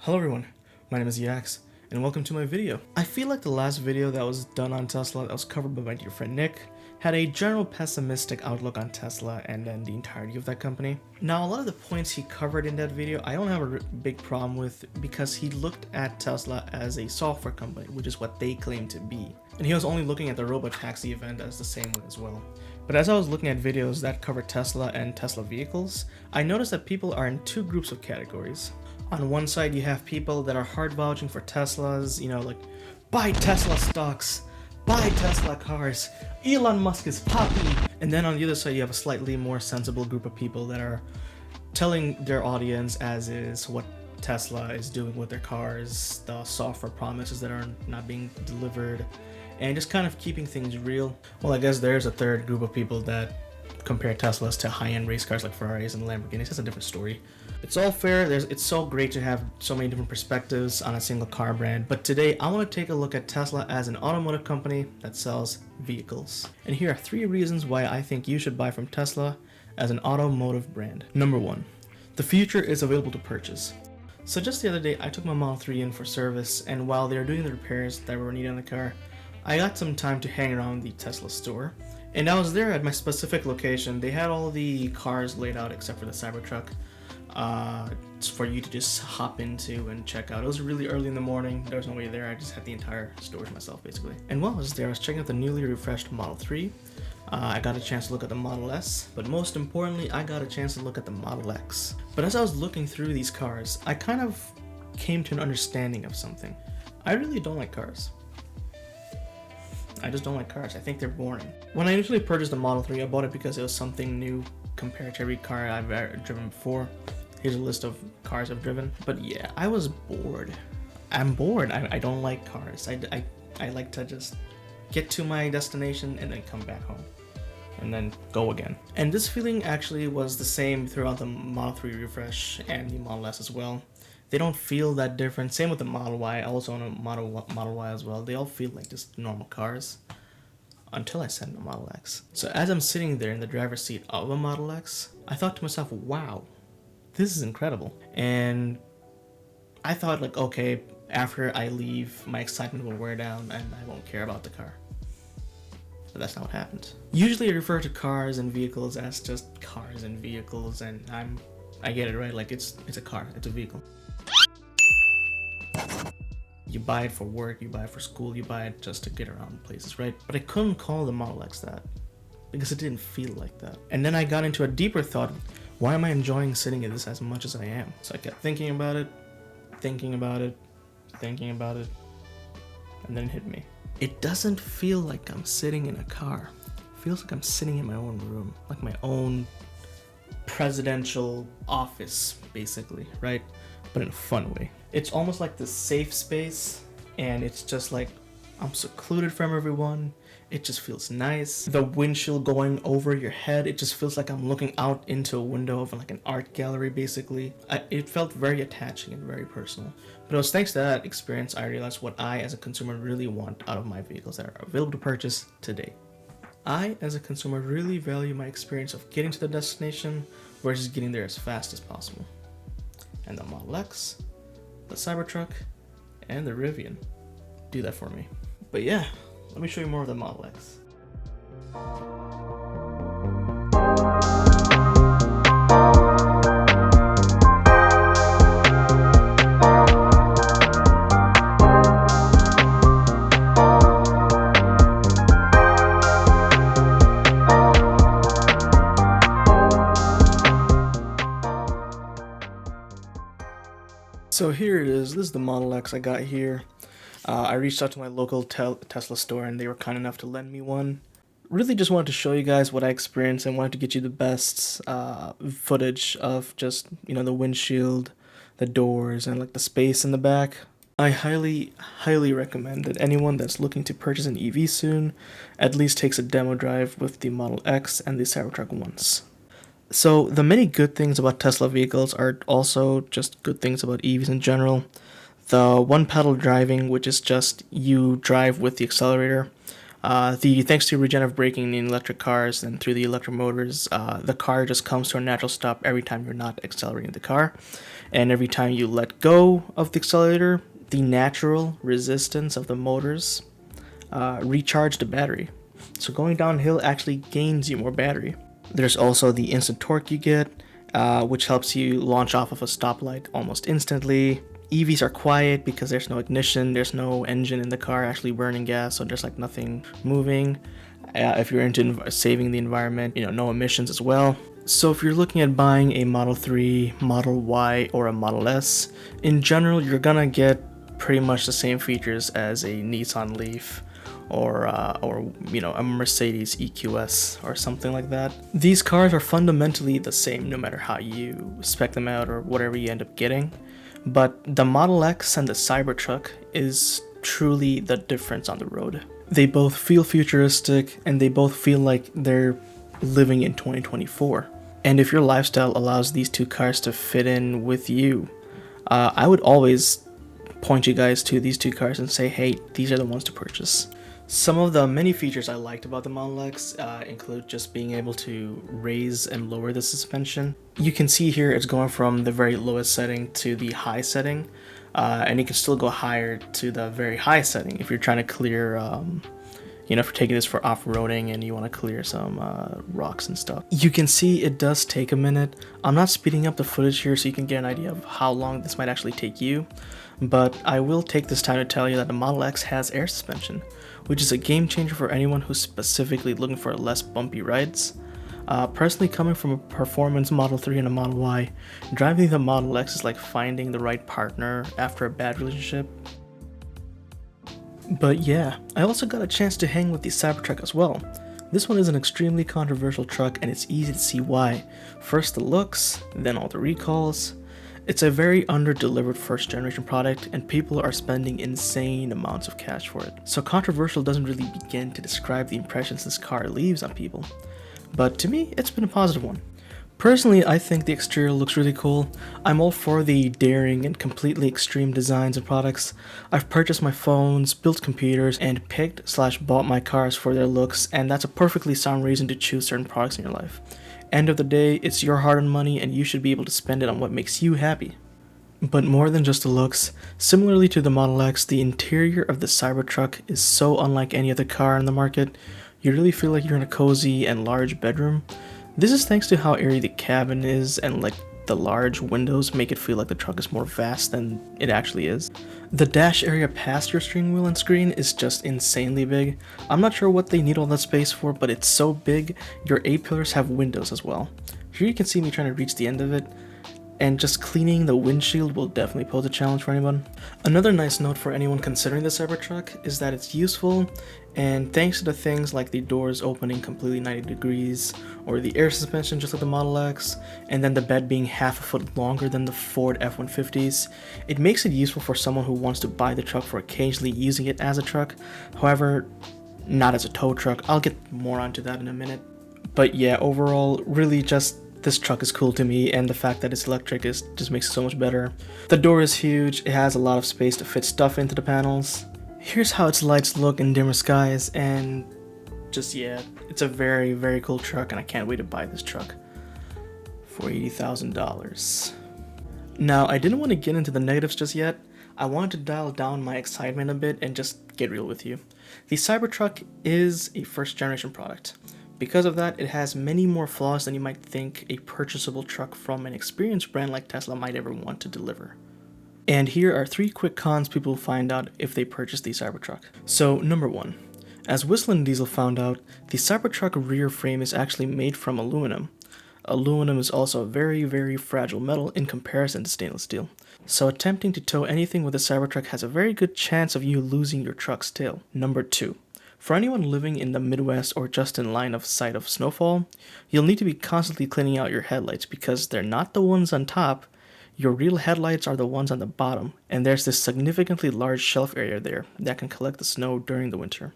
Hello everyone, my name is Yax, and welcome to my video. I feel like the last video that was done on Tesla that was covered by my dear friend Nick had a general pessimistic outlook on Tesla and then the entirety of that company. Now a lot of the points he covered in that video I don't have a big problem with because he looked at Tesla as a software company, which is what they claim to be. And he was only looking at the robotaxi event as the same way as well. But as I was looking at videos that cover Tesla and Tesla vehicles, I noticed that people are in two groups of categories. On one side, you have people that are hard vouching for Teslas, like, buy Tesla stocks, buy Tesla cars, Elon Musk is poppy. And then on the other side, you have a slightly more sensible group of people that are telling their audience as is what Tesla is doing with their cars, the software promises that are not being delivered, and just kind of keeping things real. Well, I guess there's a third group of people that compare Teslas to high-end race cars like Ferraris and Lamborghinis. That's a different story. It's all fair. It's so great to have so many different perspectives on a single car brand, but today I want to take a look at Tesla as an automotive company that sells vehicles. And here are 3 reasons why I think you should buy from Tesla as an automotive brand. Number 1, the future is available to purchase. So just the other day, I took my Model 3 in for service, and while they were doing the repairs that were needed on the car, I got some time to hang around the Tesla store. And I was there at my specific location. They had all the cars laid out except for the Cybertruck for you to just hop into and check out. It was really early in the morning. There was nobody there. I just had the entire store to myself basically. And while I was there, I was checking out the newly refreshed Model 3. I got a chance to look at the Model S, but most importantly, I got a chance to look at the Model X. But as I was looking through these cars, I kind of came to an understanding of something. I really don't like cars. I just don't like cars. I think they're boring. When I initially purchased the Model 3, I bought it because it was something new compared to every car I've ever driven before. Here's a list of cars I've driven. But yeah, I was bored. I'm bored. I don't like cars. I like to just get to my destination and then come back home. And then go again. And this feeling actually was the same throughout the Model 3 refresh and the Model S as well. They don't feel that different. Same with the Model Y. I also own a Model Y as well. They all feel like just normal cars until I sat in the Model X. So as I'm sitting there in the driver's seat of a Model X, I thought to myself, wow, this is incredible. And I thought like, okay, after I leave, my excitement will wear down and I won't care about the car. But that's not what happened. Usually I refer to cars and vehicles as just cars and vehicles, and I get it, right? Like it's a car, it's a vehicle. You buy it for work, you buy it for school, you buy it just to get around places, right? But I couldn't call the Model X that because it didn't feel like that. And then I got into a deeper thought, why am I enjoying sitting in this as much as I am? So I kept thinking about it, thinking about it, and then it hit me. It doesn't feel like I'm sitting in a car. It feels like I'm sitting in my own room, like my own presidential office, basically, right? But in a fun way. It's almost like this safe space, and it's just like I'm secluded from everyone. It just feels nice. The windshield going over your head, it just feels like I'm looking out into a window of like an art gallery, basically. It felt very attaching and very personal. But it was thanks to that experience I realized what I as a consumer really want out of my vehicles that are available to purchase today. I, as a consumer, really value my experience of getting to the destination versus getting there as fast as possible. And the Model X, the Cybertruck, and the Rivian do that for me. But yeah, let me show you more of the Model X. So here it is. This is the Model X I got here. I reached out to my local Tesla store and they were kind enough to lend me one. Really just wanted to show you guys what I experienced and wanted to get you the best footage of just, the windshield, the doors, and like the space in the back. I highly recommend that anyone that's looking to purchase an EV soon at least takes a demo drive with the Model X and the Cybertruck once. So the many good things about Tesla vehicles are also just good things about EVs in general. The one pedal driving, which is just you drive with the accelerator. Thanks to regenerative braking in electric cars and through the electric motors, the car just comes to a natural stop every time you're not accelerating the car. and every time you let go of the accelerator, the natural resistance of the motors recharge the battery. So going downhill actually gains you more battery. There's also the instant torque you get, which helps you launch off of a stoplight almost instantly. EVs are quiet because there's no ignition, there's no engine in the car actually burning gas, so there's like nothing moving. If you're into saving the environment, no emissions as well. So if you're looking at buying a Model 3, Model Y, or a Model S, in general, you're gonna get pretty much the same features as a Nissan Leaf or a Mercedes EQS or something like that. These cars are fundamentally the same no matter how you spec them out or whatever you end up getting. But the Model X and the Cybertruck is truly the difference on the road. They both feel futuristic and they both feel like they're living in 2024. And if your lifestyle allows these two cars to fit in with you, I would always point you guys to these two cars and say, hey, these are the ones to purchase. Some of the many features I liked about the Model X include just being able to raise and lower the suspension. You can see here it's going from the very lowest setting to the high setting, and you can still go higher to the very high setting if you're trying to clear, if you're taking this for off-roading and you want to clear some rocks and stuff. You can see it does take a minute. I'm not speeding up the footage here so you can get an idea of how long this might actually take you, but I will take this time to tell you that the Model X has air suspension, which is a game changer for anyone who's specifically looking for less bumpy rides. Personally, coming from a performance Model 3 and a Model Y, driving the Model X is like finding the right partner after a bad relationship. But yeah, I also got a chance to hang with the Cybertruck as well. This one is an extremely controversial truck and it's easy to see why. First the looks, then all the recalls. It's a very under-delivered first generation product and people are spending insane amounts of cash for it. So controversial doesn't really begin to describe the impressions this car leaves on people. But to me, it's been a positive one. Personally, I think the exterior looks really cool. I'm all for the daring and completely extreme designs and products. I've purchased my phones, built computers, and picked/bought my cars for their looks, and that's a perfectly sound reason to choose certain products in your life. End of the day, it's your hard-earned money and you should be able to spend it on what makes you happy. But more than just the looks, similarly to the Model X, the interior of the Cybertruck is so unlike any other car on the market, you really feel like you're in a cozy and large bedroom. This is thanks to how airy the cabin is and like the large windows make it feel like the truck is more vast than it actually is. The dash area past your steering wheel and screen is just insanely big. I'm not sure what they need all that space for, but it's so big, your A-pillars have windows as well. Here you can see me trying to reach the end of it, and just cleaning the windshield will definitely pose a challenge for anyone. Another nice note for anyone considering the Cybertruck is that it's useful, and thanks to the things like the doors opening completely 90 degrees, or the air suspension just like the Model X, and then the bed being half a foot longer than the Ford F-150s, it makes it useful for someone who wants to buy the truck for occasionally using it as a truck, however, not as a tow truck. I'll get more onto that in a minute. But yeah, overall, really just this truck is cool to me, and the fact that it's electric just makes it so much better. The door is huge, it has a lot of space to fit stuff into the panels. Here's how its lights look in dimmer skies, and just yeah, it's a very, very cool truck and I can't wait to buy this truck for $80,000. Now, I didn't want to get into the negatives just yet. I wanted to dial down my excitement a bit and just get real with you. The Cybertruck is a first generation product. Because of that, it has many more flaws than you might think a purchasable truck from an experienced brand like Tesla might ever want to deliver. And here are 3 quick cons people will find out if they purchase the Cybertruck. So, number 1. As Whistler and Diesel found out, the Cybertruck rear frame is actually made from aluminum. Aluminum is also a very, very fragile metal in comparison to stainless steel. So attempting to tow anything with a Cybertruck has a very good chance of you losing your truck's tail. Number 2. For anyone living in the Midwest or just in line of sight of snowfall, you'll need to be constantly cleaning out your headlights because they're not the ones on top. Your real headlights are the ones on the bottom, and there's this significantly large shelf area there that can collect the snow during the winter.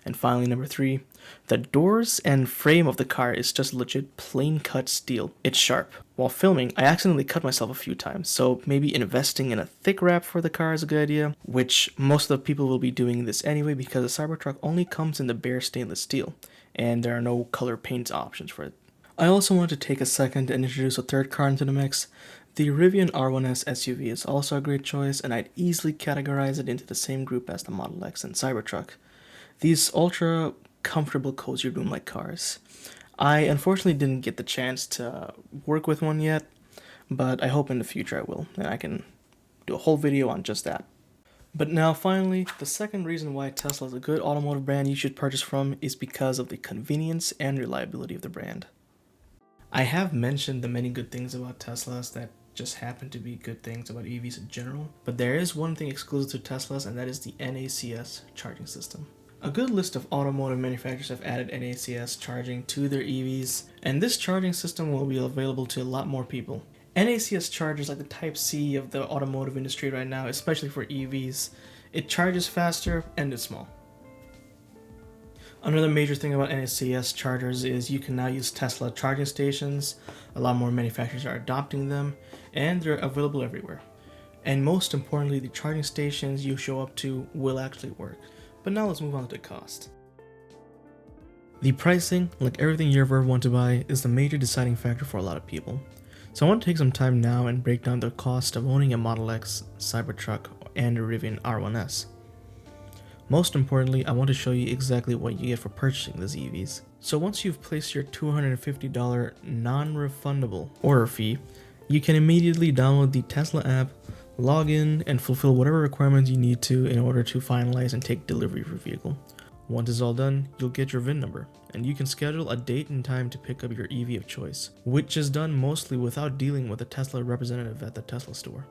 And finally, number 3, the doors and frame of the car is just legit plain cut steel. It's sharp. While filming, I accidentally cut myself a few times, so maybe investing in a thick wrap for the car is a good idea, which most of the people will be doing this anyway because the Cybertruck only comes in the bare stainless steel, and there are no color paint options for it. I also want to take a second and introduce a third car into the mix. The Rivian R1S SUV is also a great choice, and I'd easily categorize it into the same group as the Model X and Cybertruck. These ultra comfortable, cozy room-like cars. I unfortunately didn't get the chance to work with one yet, but I hope in the future I will, and I can do a whole video on just that. But now finally, the second reason why Tesla is a good automotive brand you should purchase from is because of the convenience and reliability of the brand. I have mentioned the many good things about Teslas that just happen to be good things about EVs in general, but there is one thing exclusive to Teslas, and that is the NACS charging system. A good list of automotive manufacturers have added NACS charging to their EVs, and this charging system will be available to a lot more people. NACS chargers like the Type C of the automotive industry right now, especially for EVs. It charges faster and it's small. Another major thing about NACS chargers is you can now use Tesla charging stations. A lot more manufacturers are adopting them, and they're available everywhere. And most importantly, the charging stations you show up to will actually work. But now let's move on to the cost. The pricing, like everything you ever want to buy, is the major deciding factor for a lot of people. So I want to take some time now and break down the cost of owning a Model X, Cybertruck, and a Rivian R1S. Most importantly, I want to show you exactly what you get for purchasing these EVs. So once you've placed your $250 non-refundable order fee, you can immediately download the Tesla app, log in, and fulfill whatever requirements you need to in order to finalize and take delivery of your vehicle. Once it's all done, you'll get your VIN number, and you can schedule a date and time to pick up your EV of choice, which is done mostly without dealing with a Tesla representative at the Tesla store.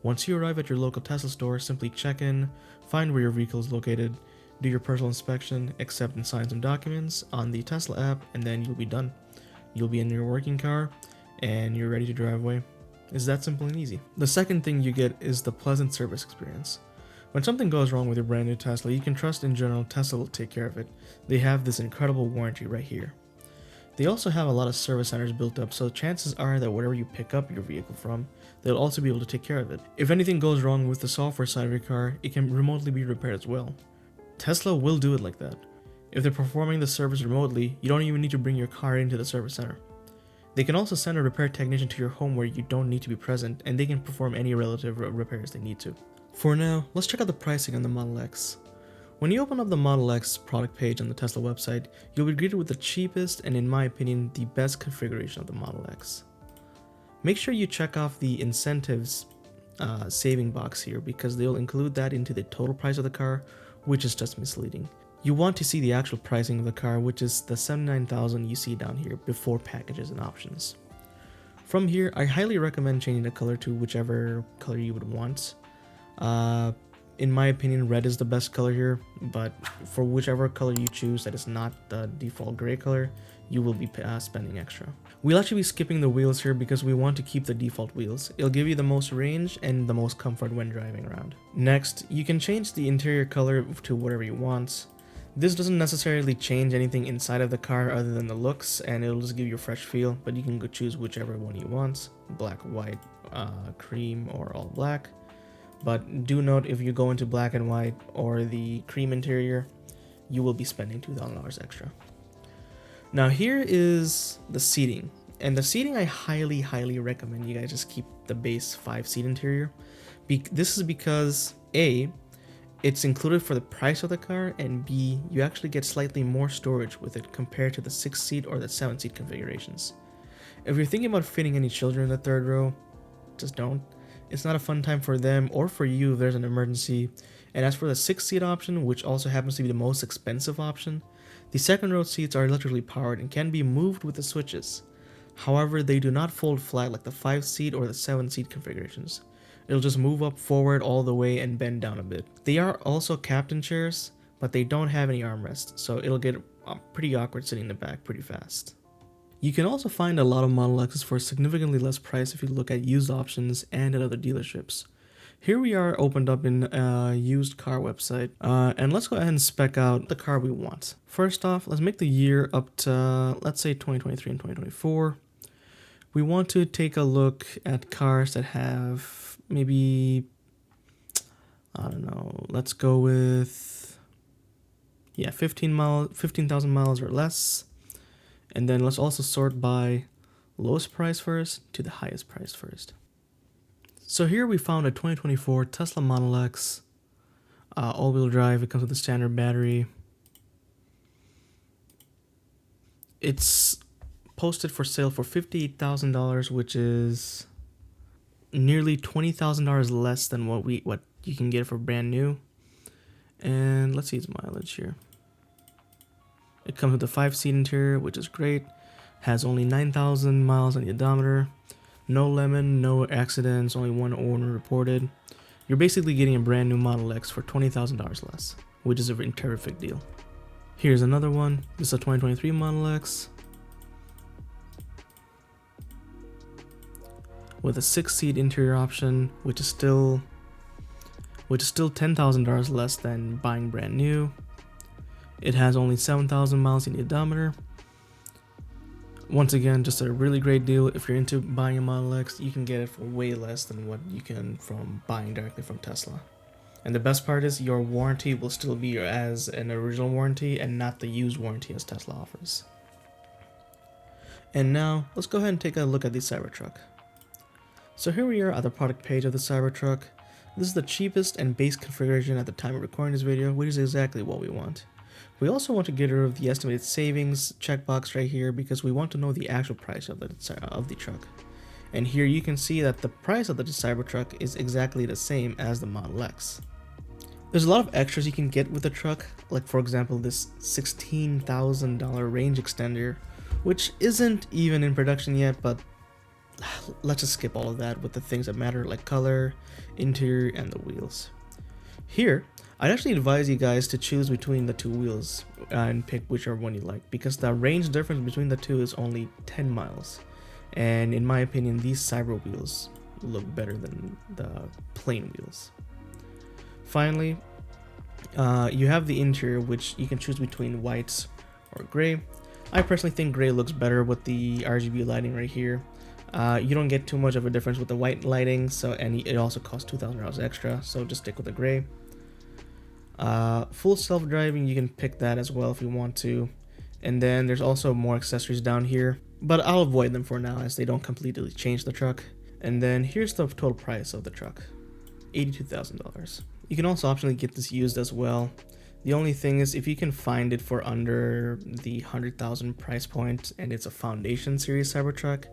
Once you arrive at your local Tesla store, simply check in, find where your vehicle is located, do your personal inspection, accept and sign some documents on the Tesla app, and then you'll be done. You'll be in your working car, and you're ready to drive away. It's that simple and easy. The second thing you get is the pleasant service experience. When something goes wrong with your brand new Tesla, you can trust in general Tesla will take care of it. They have this incredible warranty right here. They also have a lot of service centers built up, so chances are that wherever you pick up your vehicle from, they'll also be able to take care of it. If anything goes wrong with the software side of your car, it can remotely be repaired as well. Tesla will do it like that. If they're performing the service remotely, you don't even need to bring your car into the service center. They can also send a repair technician to your home where you don't need to be present, and they can perform any relative repairs they need to. For now, let's check out the pricing on the Model X. When you open up the Model X product page on the Tesla website, you'll be greeted with the cheapest and, in my opinion, the best configuration of the Model X. Make sure you check off the incentives saving box here, because they'll include that into the total price of the car, which is just misleading. You want to see the actual pricing of the car, which is the $79,000 you see down here before packages and options. From here, I highly recommend changing the color to whichever color you would want. In my opinion, red is the best color here, but for whichever color you choose that is not the default gray color, you will be spending extra. We'll actually be skipping the wheels here because we want to keep the default wheels. It'll give you the most range and the most comfort when driving around. Next, you can change the interior color to whatever you want. This doesn't necessarily change anything inside of the car other than the looks, and it'll just give you a fresh feel, but you can go choose whichever one you want, black, white, cream, or all black. But do note, if you go into black and white or the cream interior, you will be spending $2,000 extra. Now here is the seating. And the seating, I highly recommend you guys just keep the base 5-seat interior. This is because A, it's included for the price of the car, and B, you actually get slightly more storage with it compared to the 6-seat or the 7-seat configurations. If you're thinking about fitting any children in the third row, just don't. It's not a fun time for them or for you if there's an emergency. And as for the 6-seat option, which also happens to be the most expensive option, the second row seats are electrically powered and can be moved with the switches. However, they do not fold flat like the 5-seat or the 7-seat configurations. It'll just move up forward all the way and bend down a bit. They are also captain chairs, but they don't have any armrests, so it'll get pretty awkward sitting in the back pretty fast. You can also find a lot of Model X's for significantly less price if you look at used options and at other dealerships. Here we are opened up in a used car website, and let's go ahead and spec out the car we want. First off, let's make the year up to, let's say, 2023 and 2024. We want to take a look at cars that have maybe, I don't know, let's go with, 15,000 miles or less. And then let's also sort by lowest price first to the highest price first. So here we found a 2024 Tesla Model X, all-wheel drive. It comes with a standard battery. It's posted for sale for $58,000, which is nearly $20,000 less than what you can get for brand new. And let's see its mileage here. It comes with a 5-seat interior, which is great. Has only 9,000 miles on the odometer. No lemon, no accidents, only one owner reported. You're basically getting a brand new Model X for $20,000 less, which is a terrific deal. Here's another one. This is a 2023 Model X with a 6-seat interior option, which is still $10,000 less than buying brand new. It has only 7,000 miles in the odometer. Once again, just a really great deal. If you're into buying a Model X, you can get it for way less than what you can from buying directly from Tesla. And the best part is your warranty will still be as an original warranty and not the used warranty as Tesla offers. And now, let's go ahead and take a look at the Cybertruck. So here we are at the product page of the Cybertruck. This is the cheapest and base configuration at the time of recording this video, which is exactly what we want. We also want to get rid of the estimated savings checkbox right here because we want to know the actual price of the truck. And here you can see that the price of the Cybertruck is exactly the same as the Model X. There's a lot of extras you can get with the truck, like for example this $16,000 range extender, which isn't even in production yet, but let's just skip all of that with the things that matter like color, interior, and the wheels. Here, I'd actually advise you guys to choose between the two wheels and pick whichever one you like, because the range difference between the two is only 10 miles. And in my opinion, these Cyber wheels look better than the plain wheels. Finally, you have the interior, which you can choose between white or gray. I personally think gray looks better with the RGB lighting right here. You don't get too much of a difference with the white lighting, and it also costs $2,000 extra, so just stick with the gray. Full self-driving, you can pick that as well if you want to. And then there's also more accessories down here, but I'll avoid them for now as they don't completely change the truck. And then here's the total price of the truck, $82,000. You can also optionally get this used as well. The only thing is if you can find it for under the $100,000 price point and it's a Foundation Series Cybertruck,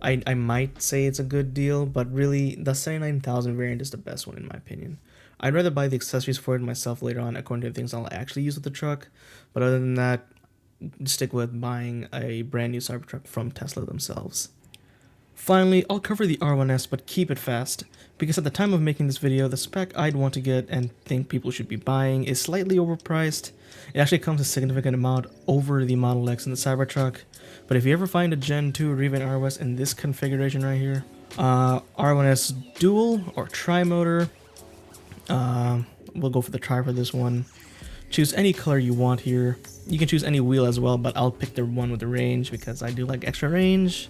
I might say it's a good deal, but really the $79,000 variant is the best one in my opinion. I'd rather buy the accessories for it myself later on according to the things I'll actually use with the truck, but other than that, stick with buying a brand new Cybertruck from Tesla themselves. Finally, I'll cover the R1S, but keep it fast, because at the time of making this video, the spec I'd want to get and think people should be buying is slightly overpriced. It actually comes a significant amount over the Model X and the Cybertruck, but if you ever find a Gen 2 Rivian R1S in this configuration right here, R1S dual or tri-motor, we'll go for the tri for this one. Choose any color you want here. You can choose any wheel as well, but I'll pick the one with the range because I do like extra range.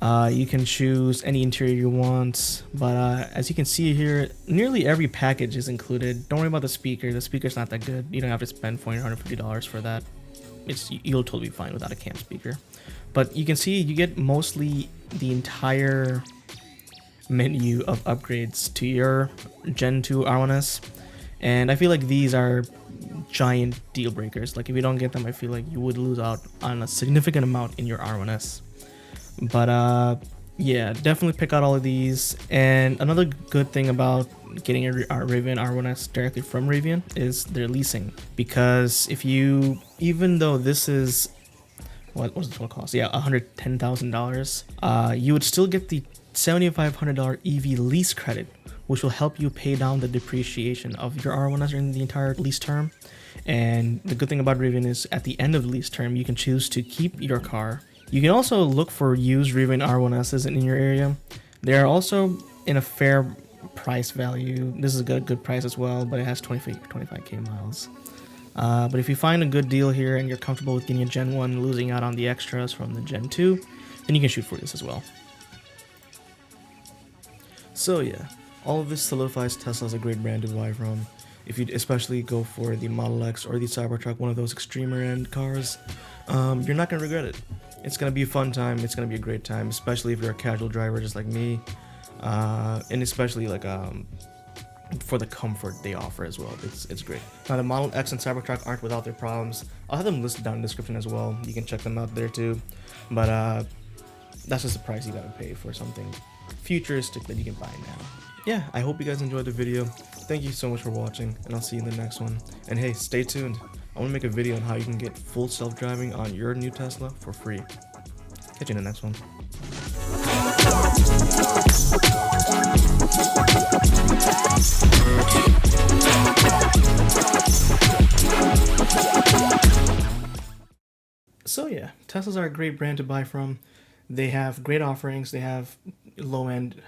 You can choose any interior you want, but as you can see here, nearly every package is included. Don't worry about the speaker. The speaker's not that good. You don't have to spend $450 for that. You'll totally be fine without a cam speaker. But you can see you get mostly the entire menu of upgrades to your Gen 2 R1S, and I feel like these are giant deal breakers. Like if you don't get them, I feel like you would lose out on a significant amount in your R1S. But yeah, definitely pick out all of these. And another good thing about getting a Rivian R1S directly from Rivian is their leasing, because if you, even though this is what was the total cost? Yeah, $110,000. You would still get the $7,500 EV lease credit, which will help you pay down the depreciation of your R1S during the entire lease term. And the good thing about Rivian is at the end of the lease term, you can choose to keep your car. You can also look for used Rivian R1Ss in your area. They are also in a fair price value. This is a good price as well, but it has 25k miles. But if you find a good deal here and you're comfortable with getting a Gen 1, losing out on the extras from the Gen 2, then you can shoot for this as well. So yeah, all of this solidifies Tesla as a great brand to buy from. If you especially go for the Model X or the Cybertruck, one of those extremer end cars, you're not going to regret it. It's gonna be a fun time. It's gonna be a great time, especially if you're a casual driver just like me, and especially like for the comfort they offer as well. It's great. Now the Model X and Cybertruck aren't without their problems. I'll have them listed down in the description as well. You can check them out there too. But that's just the price you gotta pay for something futuristic that you can buy now. Yeah, I hope you guys enjoyed the video. Thank you so much for watching, and I'll see you in the next one. And hey, stay tuned. I want to make a video on how you can get full self-driving on your new Tesla for free. Catch you in the next one. So yeah, Teslas are a great brand to buy from. They have great offerings. They have low-end